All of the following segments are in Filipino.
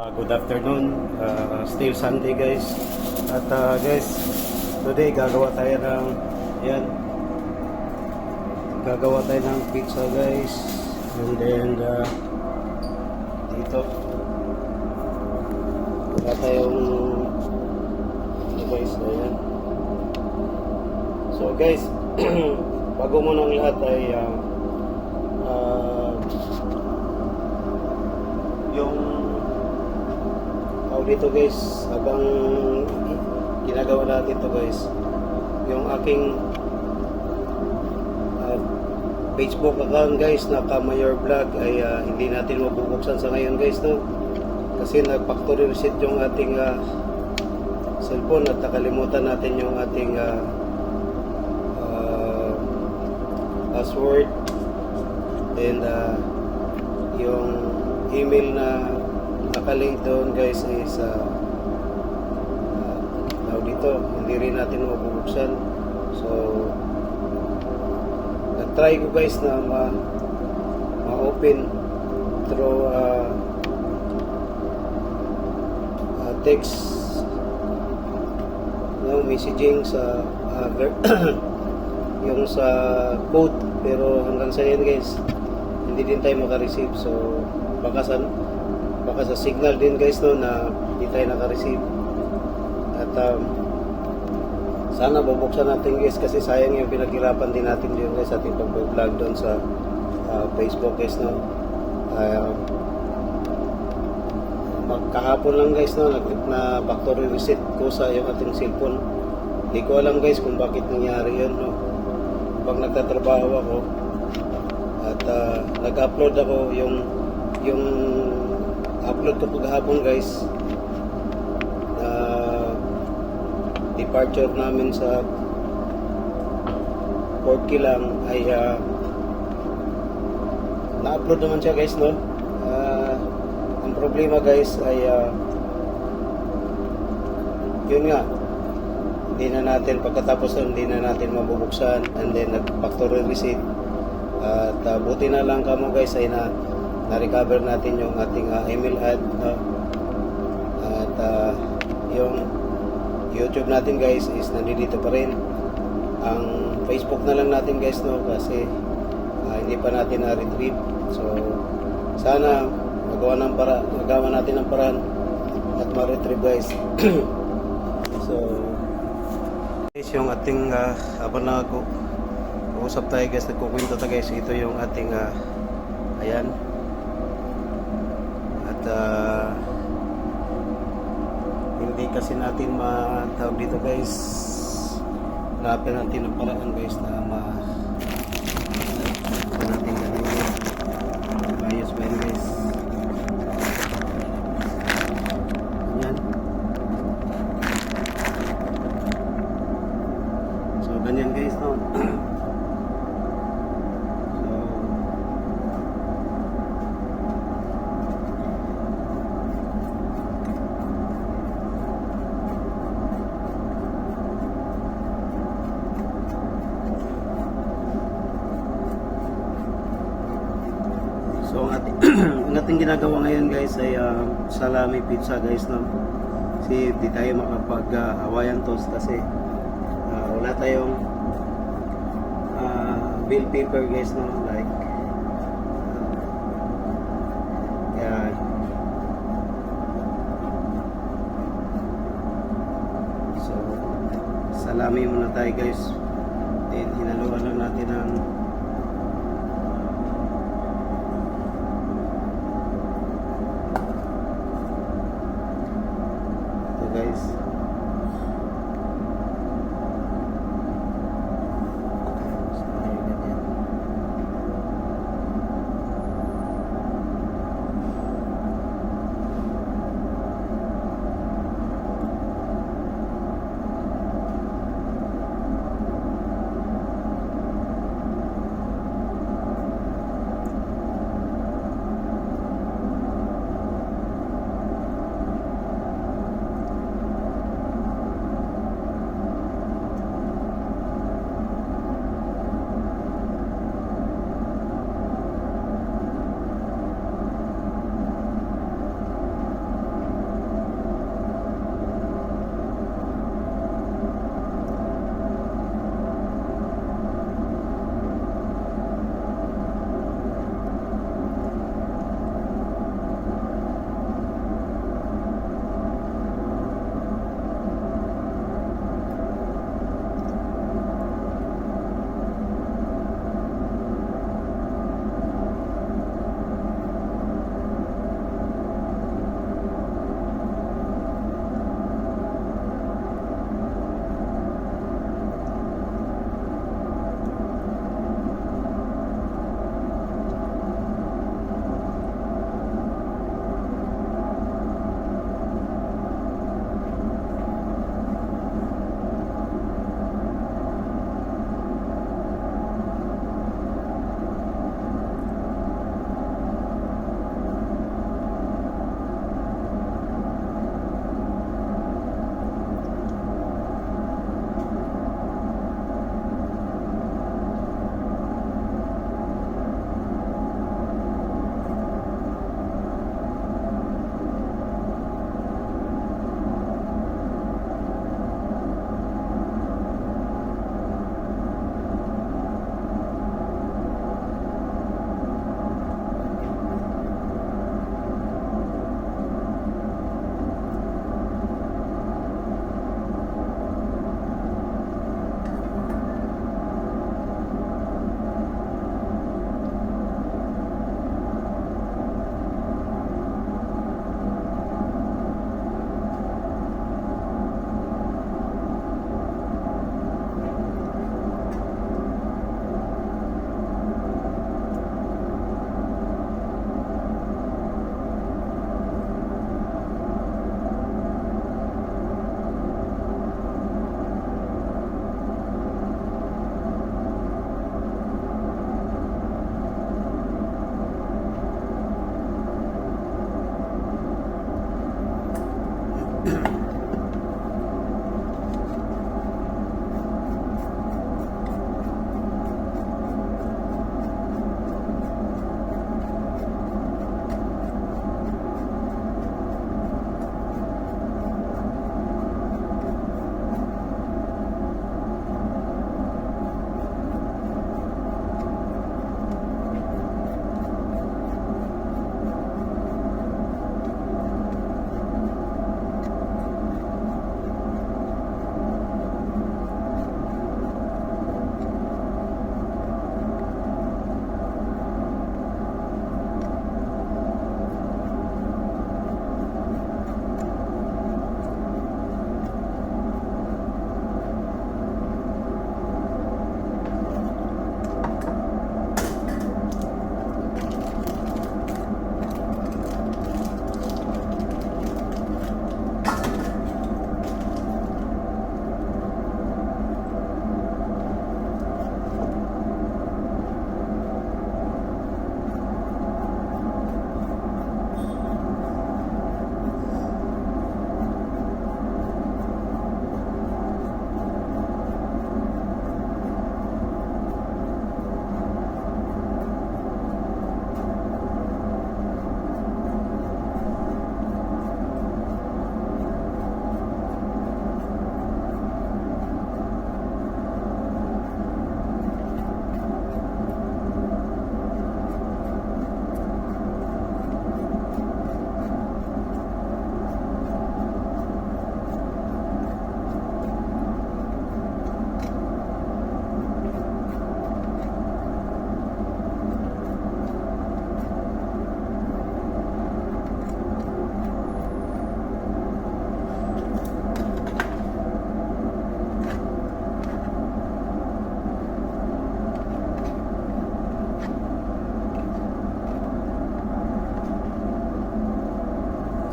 Good afternoon, still Sunday guys. At guys, today gagawa tayo ng yan. Gagawa tayo ng pizza guys. And then dito wala tayong guys, ayan. So guys, bago muna ang lahat ay yung dito guys, habang ginagawa natin to guys, yung aking Facebook account guys na Kamayor Vlog ay hindi natin mabubuksan sa ngayon guys, no, kasi nag-factory reset yung ating cellphone at nakalimutan natin yung ating password and yung email na nakalink doon guys is dito hindi rin natin mabubuksan. So nag-try ko guys na ma-open through text, no, messaging sa yung sa code, pero hanggang sa yan guys hindi din tayo maka-receive. So baka sa signal din guys, no, na hindi tayo naka-receive. At sana bubuksan natin guys, kasi sayang yung pinaghirapan din natin din guys ating pag-vlog doon sa Facebook guys, no. Magkahapon lang guys, no, na factory reset ko sa yung ating cellphone. Hindi ko alam guys kung bakit nangyari yun, no. Pag nagtatrabaho ako at nag-upload ako, yung upload ko paghapon guys, departure namin sa Port Kilang ay na-upload naman siya guys, no. Ang problema guys ay yun nga, hindi na natin pagkatapos nun, hindi na natin mabubuksan, and then nag-factory reset. At buti na lang kamo guys ay na-recover natin yung ating email ad, no? At yung YouTube natin guys is nandito pa rin. Ang Facebook na lang natin guys, no, kasi hindi pa natin na-retrieve. So sana magawa natin ng paraan at ma-retrieve guys. So guys, yung ating habang nag-uusap tayo guys, nagkukwento tayo guys, ito yung ating ayan. At hindi kasi natin matawag dito guys, hanapin natin ang paraan guys na natin gawin ayos ba yun guys. Yan, so ganyan guys, no. So ang ating ginagawa ngayon guys ay salami pizza guys, no. Kasi di tayo makapag-Hawaiian toast kasi wala tayong bill paper guys, no, like yan. So salami muna tayo guys, then hinaluan lang natin ang guys.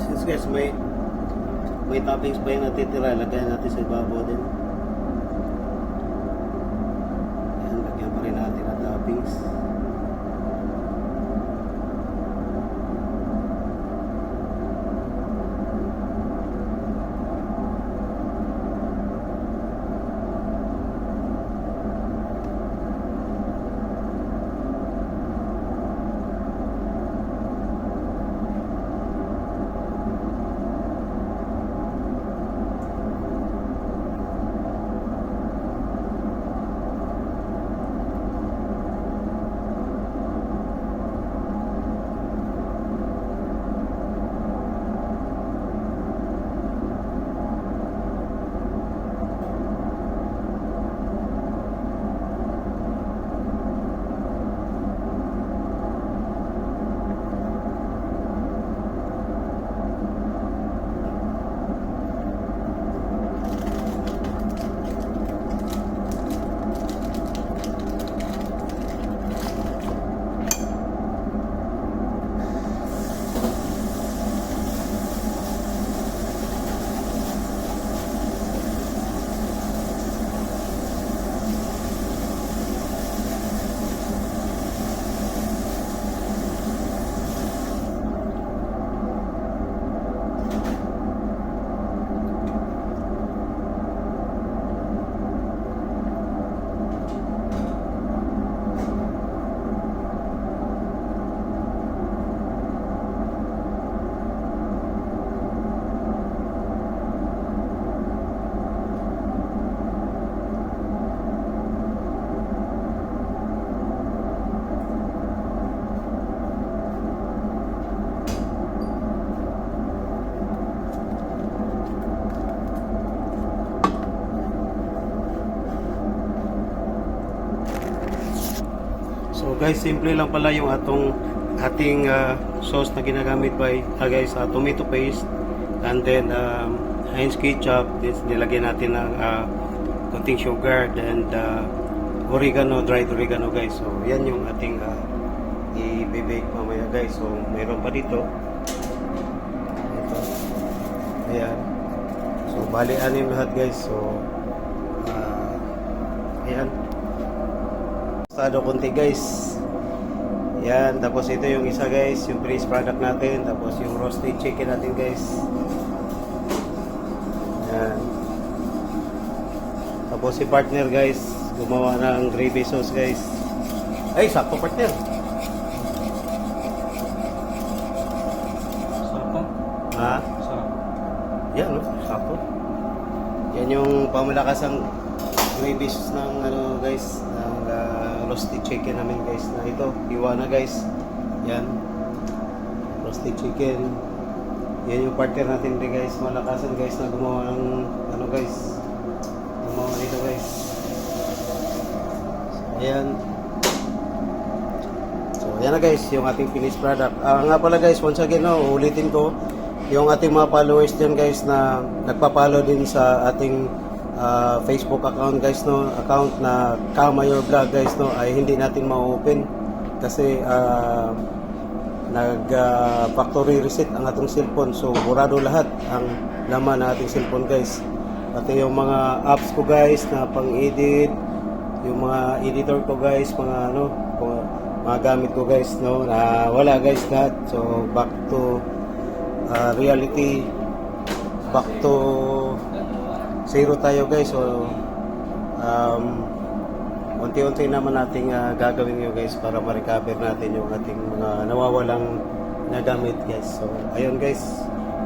Since guys, may toppings pa yung natitira, lagyan natin sa ibabaw din. Yan, lagyan pa rin natin ang toppings. So guys, simple lang pala yung ating sauce na ginagamit guys, tomato paste, and then Heinz ketchup. This nilagyan natin ng konting sugar and oregano, dried oregano guys. So yan yung ating i-bake mamaya guys. So mayroon pa dito. Ito. Ayan. So bali anim lahat guys. So ayan. Sado konti guys. Yan, tapos ito yung isa guys, yung finished product natin, tapos yung roasted chicken natin guys. Yan. Tapos si partner guys, gumawa ng gravy sauce guys. Ay, sakto partner. Sarap to. Ha? Sarap. Yan, no? Sakto. Yan yung pamalakasang gravy sauce ng ano guys, ng roasted chicken namin guys. Na ito, hiwa na guys. Yan. Roasted chicken. Yan yung partner natin din guys, malakasan guys na gumawa ng ano guys. Gumawa nito guys. So, ayan. So, ayan na guys, yung ating finished product. Nga pala guys, once again, no, ulitin ko, yung ating mga followers dyan guys na nagpa-follow din sa ating Facebook account guys, no, account na Kamayor Vlog guys, no, ay hindi natin ma-open kasi factory reset ang ating cellphone, so burado lahat ang laman ng ating cellphone guys, pati yung mga apps ko guys na pang-edit, yung mga editor ko guys, mga ano, mga gamit ko guys, no, na wala guys lahat. So back to reality, back to zero tayo guys. So unti-unti naman nating gagawin yun guys para ma-recover natin yung ating mga nawawalang na gamit guys. So ayun guys,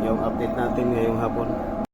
yung update natin ngayong hapon.